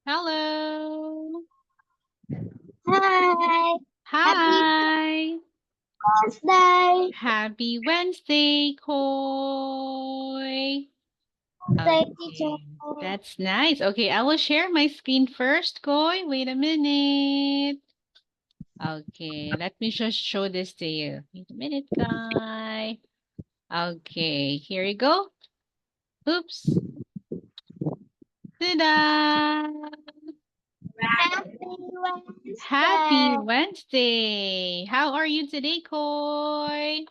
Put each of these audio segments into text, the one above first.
Hello. Hi. Happy Hi. Wednesday. Happy Wednesday, Koi. Thank teacher. Okay, that's nice. Okay, I will share my screen first, Koi. Wait a minute. Okay, let me just show this to you. Wait a minute, guy. Okay, here you go. Oops. Ta-da! Happy Happy Wednesday. Wednesday. How are you today, Koi?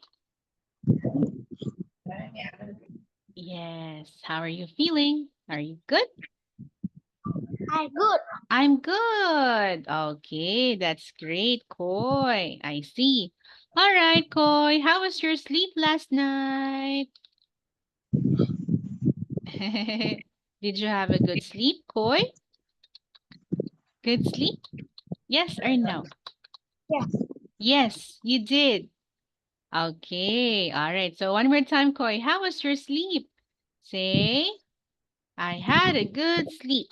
Yes. How are you feeling? Are you good? I'm good. I'm good. Okay, that's great, Koi. I see. All right, Koi. How was your sleep last night? Did you have a good sleep, Koi? Good sleep? Yes or no? Yes. Yes, you did. Okay. All right. So one more time, Koi. How was your sleep? Say, I had a good sleep.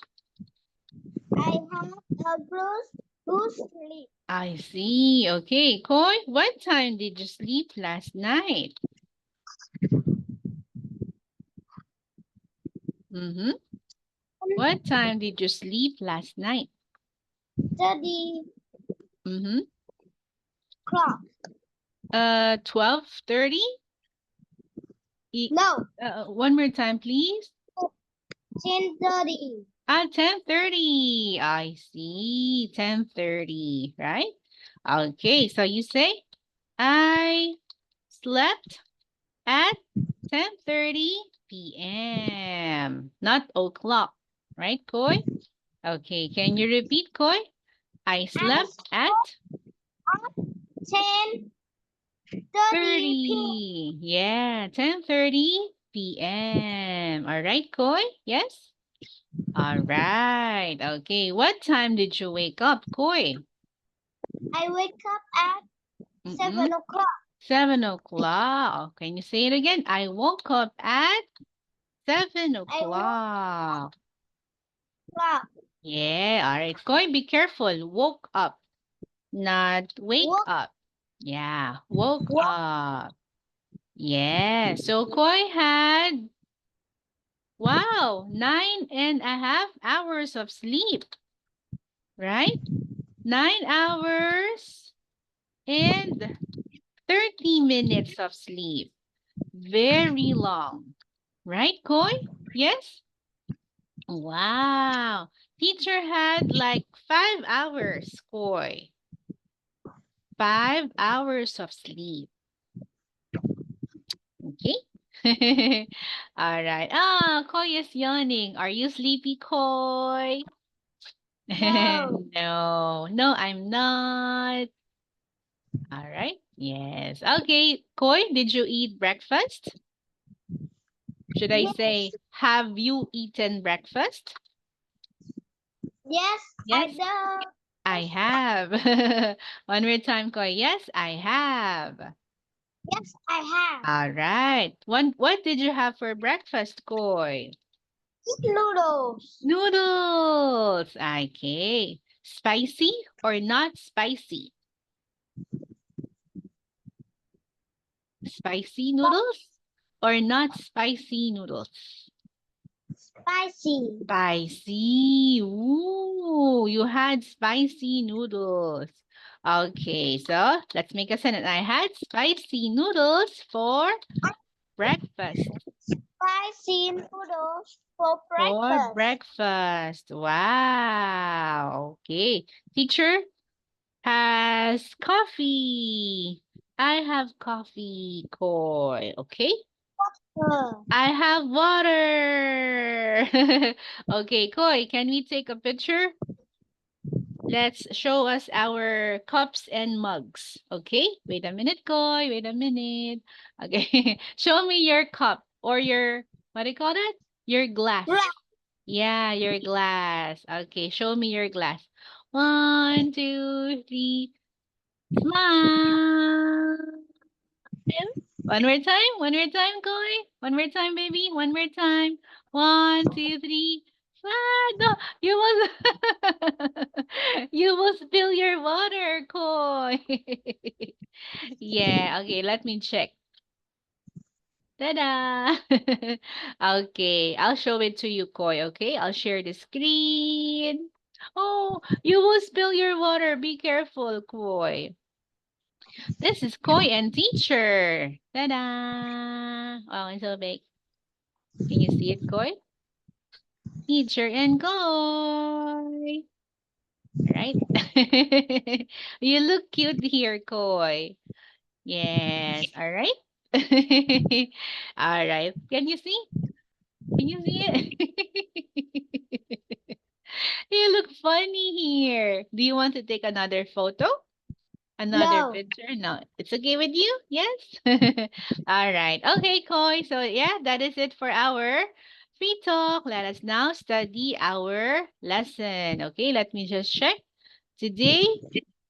I have a good sleep. I see. Okay, Koi, what time did you sleep last night? Mm-hmm. What time did you sleep last night? 30 Mm-hmm. o'clock. 12:30? No, One more time, please. 10:30. 10:30. I see. 10:30, right? Okay, so you say, I slept at 10:30 p.m. Not o'clock, right, Koi? Okay, can you repeat, Koi? I I slept at slept at 10:30 p.m. 30. Yeah, 10:30 p.m. All right, Koi? Yes? All right. Okay, what time did you wake up, Koi? I wake up at Mm-mm. 7 o'clock. 7 o'clock. Can you say it again? I woke up at 7 I woke o'clock. up. Yeah, all right. Koi, be careful. Woke up, not wake Woke, up. Yeah, woke woke. up. Yeah, so Koi had, wow, 9.5 hours of sleep, right? 9 hours and 30 minutes of sleep. Very long, right, Koi? Yes? Wow. Teacher had like 5 hours, Koi. 5 hours of sleep. Okay. All right. Ah, Koi is yawning. Are you sleepy, Koi? No. No, no, I'm not. All right. Yes. Okay. Koi, did you eat breakfast? Should I Yes. say, have you eaten breakfast? Yes, I Yes, do. I have. One more time, Koi. Yes, I have. Yes, I have. All right. What did you have for breakfast, Koi? Eat noodles. Noodles. Okay. Spicy or not spicy? Spicy noodles or not spicy noodles? Spicy. Spicy. Ooh, you had spicy noodles. Okay, so let's make a sentence. I had spicy noodles for breakfast. Spicy noodles for For breakfast. breakfast. Wow. Okay. Teacher has coffee. I have coffee, Koi. Okay. Uh, I have water. Okay, Koi, can we take a picture? Let's show us our cups and mugs. Okay, wait a minute, Koi. Wait a minute. Okay, show me your cup or your, what do you call that? Your glass. right. Yeah, your glass. Okay, show me your glass. 1, 2, 3. Smile. One more time, Koi. One more time, baby. One more time. 1, 2, 3. Ah, no, you will you will spill your water, Koi. Yeah, okay, let me check. Ta-da! Okay, I'll show it to you, Koi, okay? I'll share the screen. Oh, you will spill your water. Be careful, Koi. This is Koi and teacher. Ta-da! Wow, it's so big. Can you see it, Koi? Teacher and Koi. Right? You look cute here, Koi. Yes. All right. All right. Can you see? Can you see it? You look funny here. Do you want to take another photo? Another No. picture? No. It's okay with you? Yes? All right. Okay, Koi. So yeah, that is it for our free talk. Let us now study our lesson. Okay, let me just check. Today,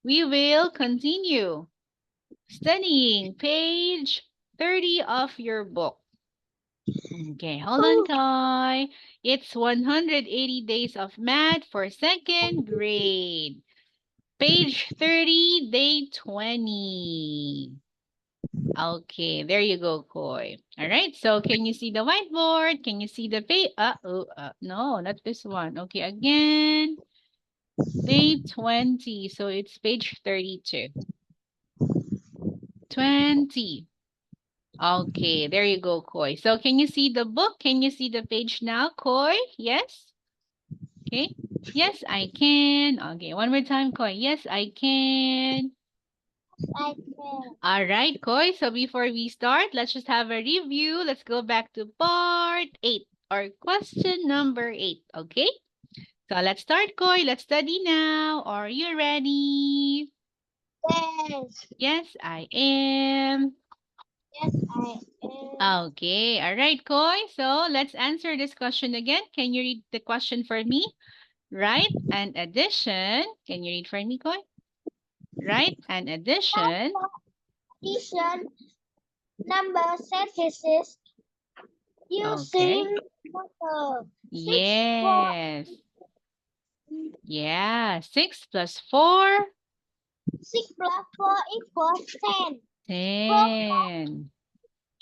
we will continue studying page 30 of your book. Okay, hold on, Kai. It's 180 days of math for second grade. Page 30, day 20. Okay, there you go, Koi. All right, so can you see the whiteboard? Can you see the page? No, not this one. Okay, again. Day 20, so it's page 32. 20. Okay, there you go, Koi. So can you see the book? Can you see the page now, Koi? Yes? Okay. Yes, I can. Okay, one more time, Koi. Yes, I can. I can. All right, Koi. So before we start, let's just have a review. Let's go back to part 8 or question number 8. Okay. So let's start, Koi. Let's study now. Are you ready? Yes. Yes, I am. Yes, I am. Okay. All right, Koi. So let's answer this question again. Can you read the question for me? Write an addition. Can you read for me, Koi? Write an addition. Addition number sentences Okay. using number. Yes. Yeah. 6 plus 4. 6 plus 4 equals 10. 10.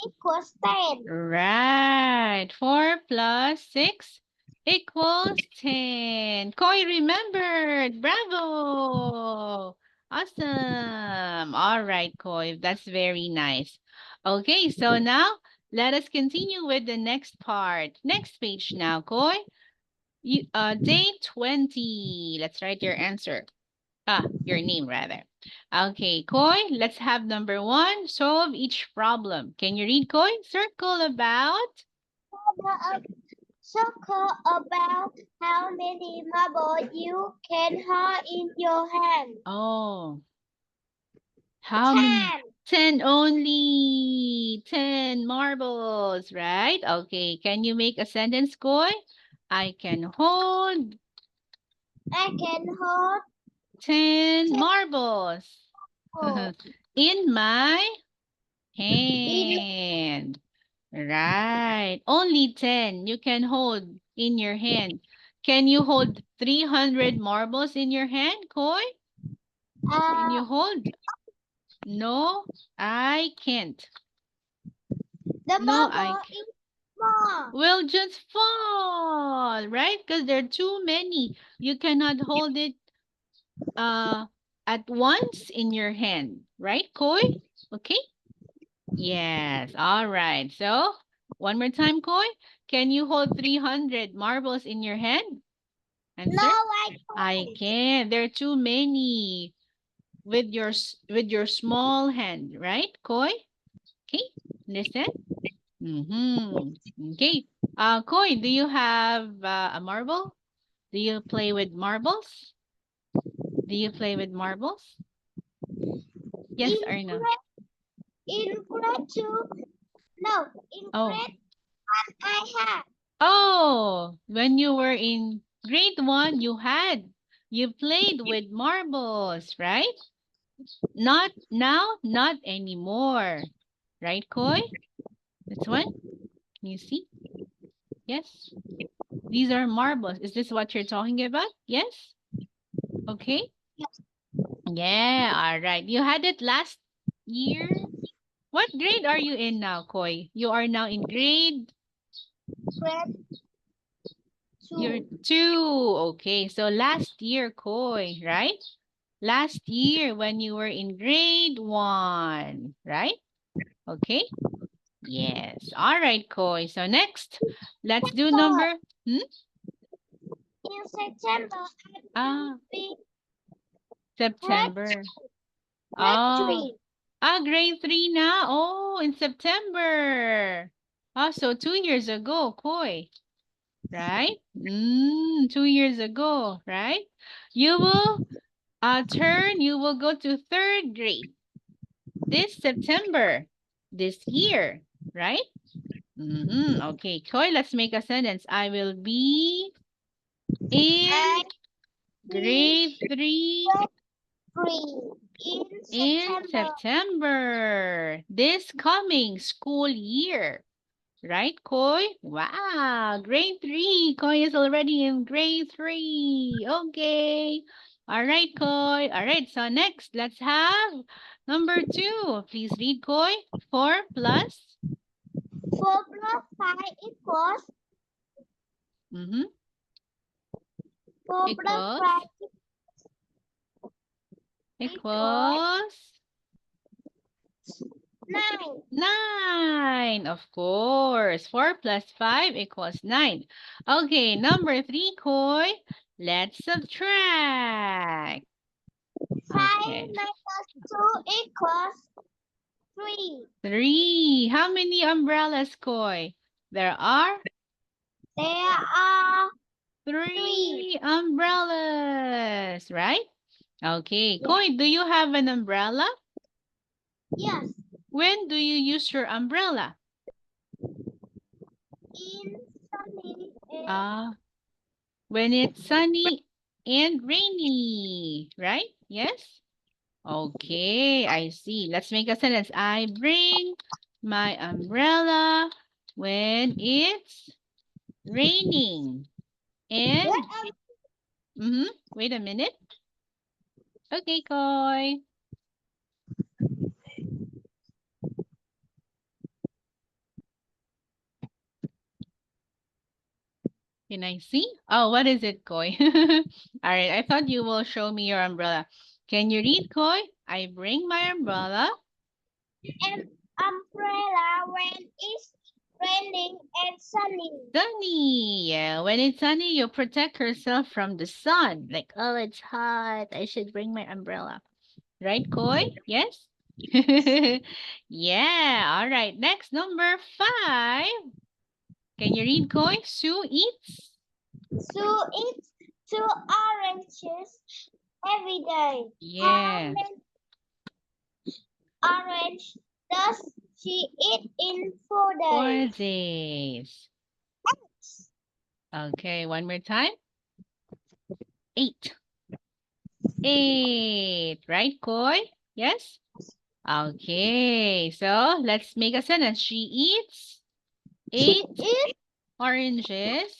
Equals 10. Right. 4 plus 6 equals 10. Koi remembered. Bravo. Awesome. All right, Koi. That's very nice. Okay, so now let us continue with the next part. Next page now, Koi. Day 20. Let's write your answer. Your name rather. Okay, Koi, let's have number 1. Solve each problem. Can you read, Koi? Circle about. Circle about how many marbles you can hold in your hand. Oh, how many? 10. 10 only. 10 marbles, right? Okay, can you make a sentence, Koi? I can hold I can hold 10 10 marbles marbles in my in hand. Right. Only 10 you can hold in your hand. Can you hold 300 marbles in your hand, Koi? Can you hold? No, I can't. the No, marble is small. will just fall, right? Because there are too many. You cannot hold it at once in your hand, right, Koi? Okay? Yes. All right. So, one more time, Koi. Can you hold 300 marbles in your hand? No, Answer? I can't. can. There are too many with your small hand, right, Koi? Okay. Listen. Okay. Koi, do you have a marble? Do you play with marbles? Do you play with marbles? Yes or no? In grade 2, no, in Oh. grade 1 I have. Oh, when you were in grade 1, you played with marbles, right? Not now, not anymore. Right, Koi? This one? Can you see? Yes? These are marbles. Is this what you're talking about? Yes? Okay. Yeah, all right. You had it last year. What grade are you in now, Koi? You are now in grade Grade you're 2. 2. Okay, so last year, Koi, right? Last year when you were in grade 1, right? Okay. Yes. All right, Koi. So next, let's do number. In September, I Ah, will be September. grade Oh, 3. grade 3 now. Oh, in September. Oh, so 2 years ago, Koi. Right? 2 years ago, right? You will you will go to 3rd grade this September, this year, right? Okay, Koi, let's make a sentence. I will be in I grade 3 in in September. September, this coming school year. Right, Koi? Wow, grade 3. Koi is already in grade 3. Okay. All right, Koi. All right, so next, let's have number 2. Please read, Koi. 4 plus. 4 plus 5 equals 4 plus Equals. 5 Equals. 9. 9. Of course. 4 plus 5 equals 9. Okay, number 3, Koi. Let's subtract. 5 Okay. minus 2 equals 3. 3. How many umbrellas, Koi? There are There are 3 umbrellas, right? Okay. Yes. Koi, do you have an umbrella? Yes. When do you use your umbrella? In sunny and When it's sunny and rainy, right? Yes? Okay, I see. Let's make a sentence. I bring my umbrella when it's raining. And wait a minute. Okay, Koi. Can I see? Oh, what is it, Koi? All right, I thought you will show me your umbrella. Can you read, Koi? I bring my umbrella. an umbrella when it's raining and sunny. Sunny. Yeah, when it's sunny, you protect yourself from the sun. Like, oh, it's hot. I should bring my umbrella. Right, Koi? Yes? Yeah, all right. Next, number 5. Can you read, Koi? Sue eats? Sue eats 2 oranges every day. How Yeah. many oranges does she eat in 4 4 days? days. Okay, one more time. 8. 8. Right, Koi? Yes? Okay, so let's make a sentence. She eats 8 oranges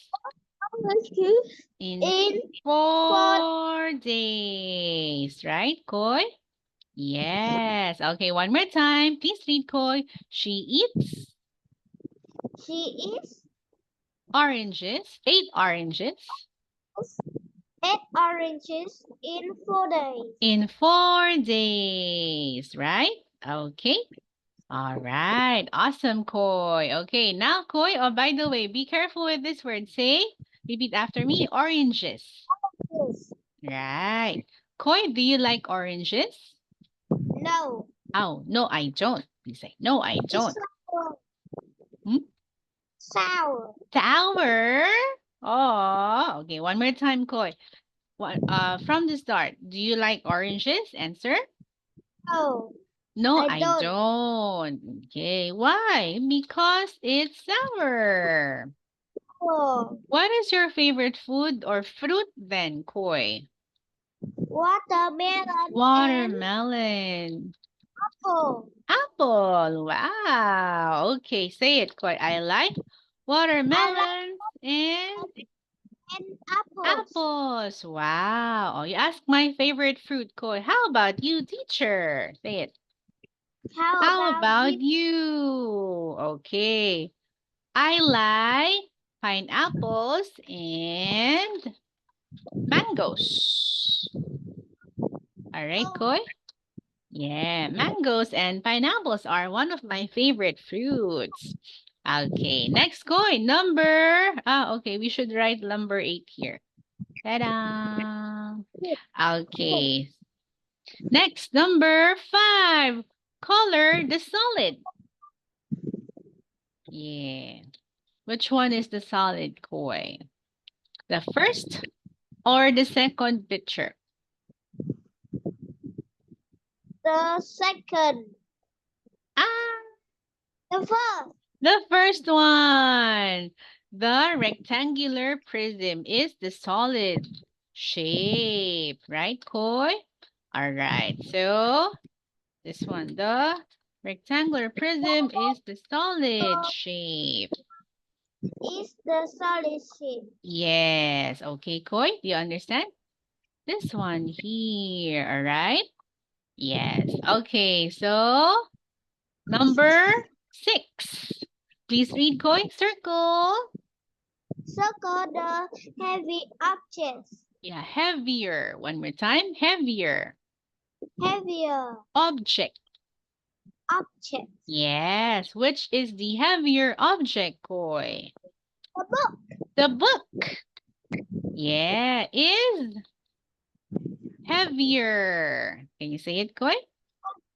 in in 4 days. Right, Koi? Yes. Okay, one more time. Please read, Koi. She eats She eats oranges, 8 oranges 8 oranges in 4 days. in 4 days, right? Okay. All right. Awesome, Koi. Okay, now, Koi, oh, by the way, be careful with this word. Say, repeat after me, oranges. Yes. Right. Koi, do you like oranges? No. Oh, no, I don't. Please say, no, I It's don't. sour. Hmm? Sour. Sour? Oh, okay. One more time, Koi. From the start, do you like oranges? Answer. No. No, I I don't. don't. Okay, why? Because it's sour. Oh. What is your favorite food or fruit then, Koi? Watermelon and Watermelon. apple. Apple. Wow. Okay, say it, Koi. I like I like watermelon and and apples. Apples. Wow. Oh, you asked my favorite fruit, Koi. How about you, teacher? Say it. How about you? Okay. I like pineapples and mangoes. All right, Koi? Yeah, mangoes and pineapples are one of my favorite fruits. Okay, next coin, okay, we should write number 8 here. Ta-da! Okay, next, number 5. Color the solid. Yeah. Which one is the solid coin? The first or the second picture? The second. Ah, The first. the first one. The rectangular prism is the solid shape, right, Koi? All right, so this one, the rectangular prism is the solid shape. Is the solid shape. Yes, okay, Koi, do you understand? This one here, all right? Yes, okay, so number 6. Please read, Koi, circle. Circle the heavy objects. Yeah, heavier. One more time, heavier. Heavier Object. objects. Yes, which is the heavier object, Koi? The book. The book. Yeah, is heavier. Can you say it, Koi?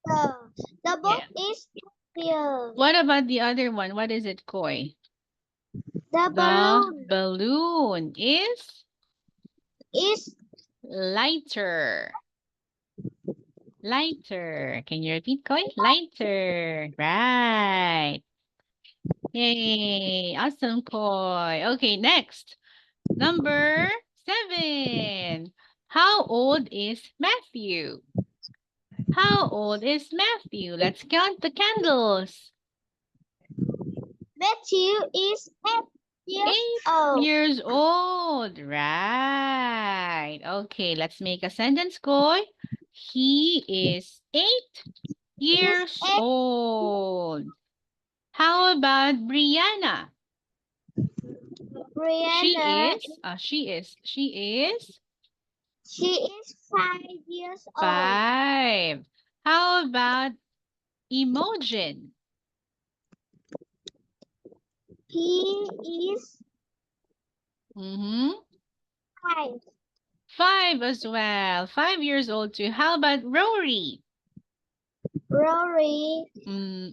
The book is heavier. What about the other one? What is it, Koi? The balloon balloon is is lighter. Lighter. Can you repeat, Koi? Lighter. Right. Yay. Awesome, Koi. Okay, next. Number 7. How old is Matthew? How old is Matthew? Let's count the candles. Matthew is 8 years 8 old. years old. Right. Okay, let's make a sentence, Koi. He is 8 years eight. old. How about Brianna? Brianna. She is She is 5 years old. 5. How about Imogen? He is 5. 5 as well. 5 years old too. How about Rory? Rory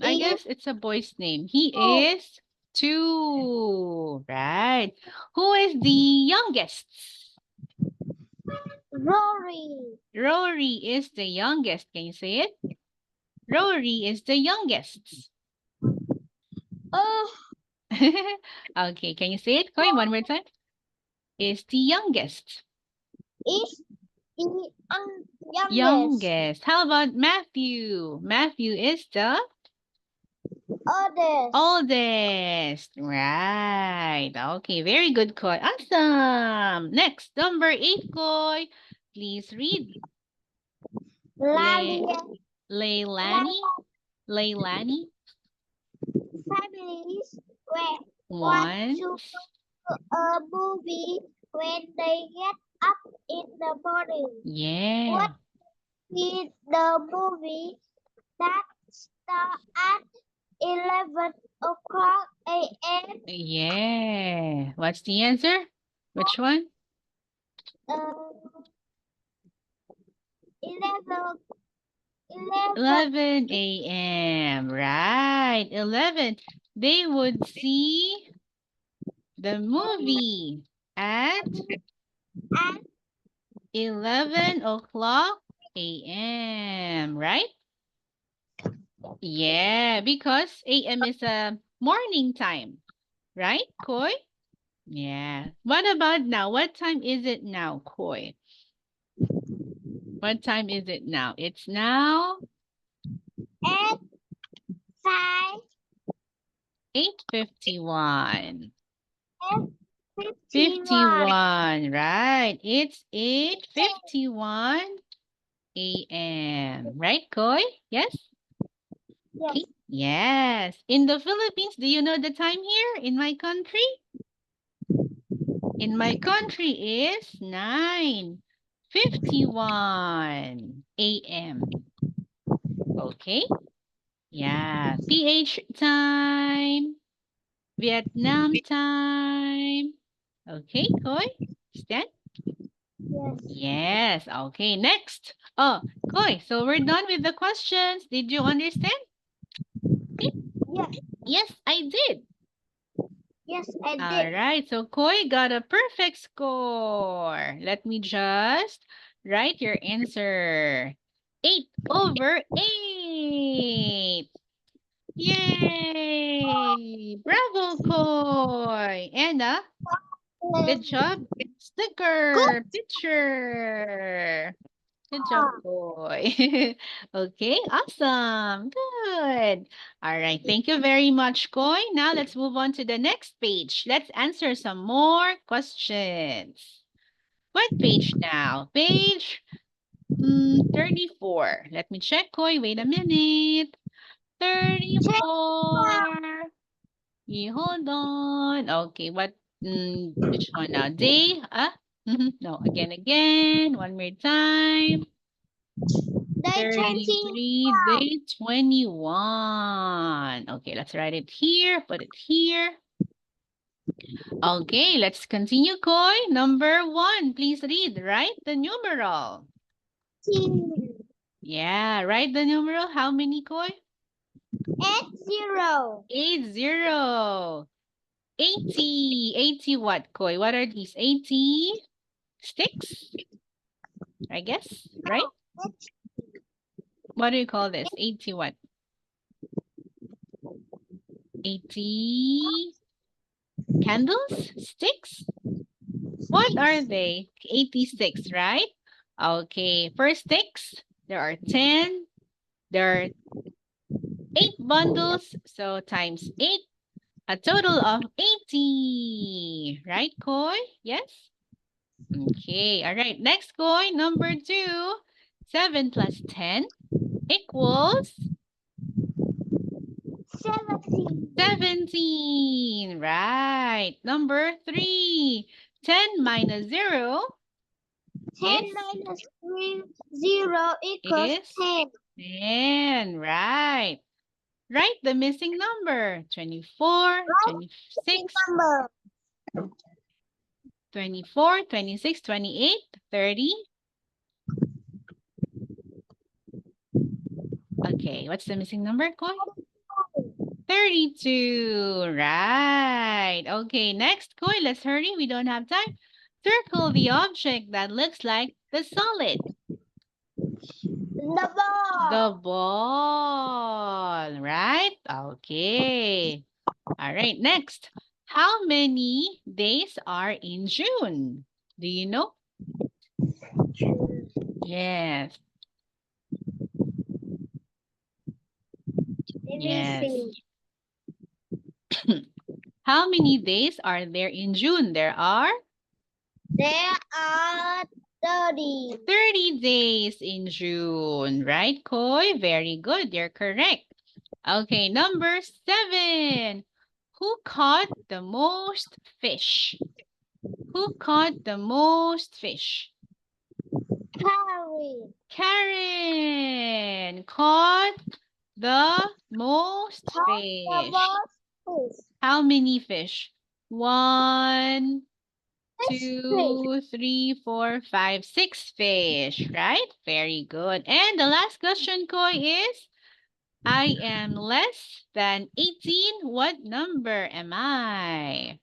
I guess it's a boy's name. He is 2. Right. Who is the youngest? Rory. Rory is the youngest. Can you say it? Rory is the youngest. Oh, Okay, can you say it, Koi, one more time? Is the youngest. is the youngest. Youngest. How about Matthew? Matthew is the Oldest. oldest. Right. Okay, very good, Koi. Awesome. Next, number 8, Koi. Please read. Lali. Leilani. Leilani. Families went One. to a movie when they get up in the morning. Yeah. What is the movie that starts at 11 o'clock a.m.? Yeah. What's the answer? Which one? 11 11 a.m. Right. 11. They would see the movie at 11 o'clock a.m. Right? Yeah, because a.m. is a morning time. Right, Koi? Yeah. What about now? What time is it now, Koi? What time is it now? It's now 8:51. 51, right. It's 8:51 a.m. Right, Koy? Yes? Yes. Okay. Yes. In the Philippines, do you know the time here in my country? In my country is 9:51 a.m. Okay? Yeah. PH time. Vietnam time. Okay, Koy? Stand? Yes. Yes. Okay, next. Oh, Koy, so we're done with the questions. Did you understand? Yes. Yes, I did. Yes, I All did. right, so Koy got a perfect score. Let me just write your answer. 8/8. Yay! Bravo, Koy! And good job. Sticker, Good picture. Good job, job. Koy. Okay, awesome. Good. All right. Thank you very much, Koy. Now let's move on to the next page. Let's answer some more questions. What page now? Page 34. Let me check, Koy. Wait a minute. 34. You hold on. Okay, which one now? Day? No, again. One more time. Day 20. 33, day 21. Okay, let's write it here, put it here. Okay, let's continue, Koy. Number 1, please read. Write the numeral. Yeah, write the numeral. How many, Koy? 80. 80. 80. 80 what, Koy? What are these? 80 sticks? I guess, right? What do you call this? 80 what? 80 candles? Sticks? What are they? 86, right? Okay, for sticks, there are 10. There are 8 bundles, so times 8, a total of 80. Right, Koy? Yes? Okay, all right. Next, Koy, number 2. 7 plus 10 equals 17. 17. Right. Number 3. 10 minus 0 10 is minus 3, 0 equals is 10. 10, right. Write the missing number. 24, Right 26, number. 24, 26, 28, 30. Okay, what's the missing number, Koy? 32, right. Okay, next, Koy, let's hurry. We don't have time. Circle the object that looks like the solid. The ball. The ball, right? Okay. All right, next. How many days are in June? Do you know? Yes. Let me Yes. see. How many days are there in June? There are There are 30. 30 days in June, right, Koy? Very good. You're correct. Okay, number 7. Who caught the most fish? Who caught the most fish? Karen. Karen caught the most fish. How many fish? 1, 2, 3, 4, 5, 6 fish, right? Very good. And the last question, Koy, is I am less than 18. What number am I?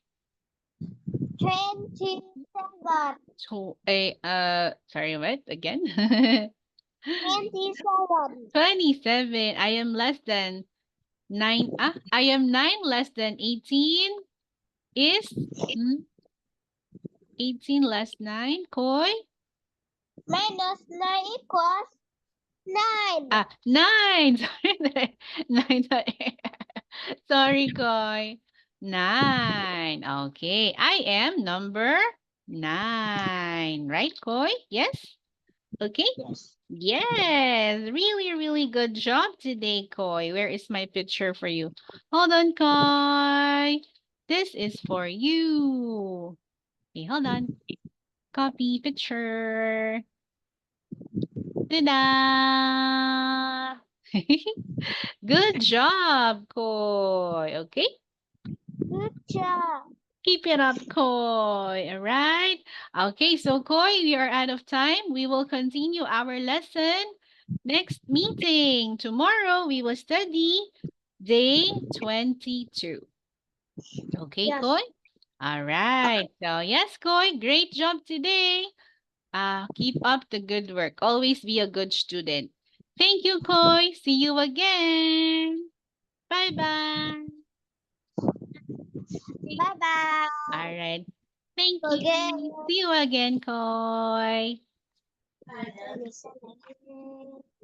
27. Sorry, what? Again? 27. 27. I am less than 9. I am 9 less than 18 is 18 less 9. Koy? Minus 9 equals 9. 9. Sorry. 9. Sorry, Koy. 9. Okay, I am number 9. Right, Koy? Yes? Okay. Yes. Yes, really, really good job today, Koy. Where is my picture for you? Hold on, Koy. This is for you. Okay, hold on. Copy picture. Ta-da! Good job, Koy. Okay, Good job. keep it up, Koy. All right. Okay, so Koy, we are out of time. We will continue our lesson next meeting. Tomorrow we will study day 22. Okay, Yes. Koy? All right. So yes, Koy, great job today. Keep up the good work. Always be a good student. Thank you, Koy. See you again. Bye-bye. Bye-bye. All right. Thank Okay. you. See you again, Koy. Listen again.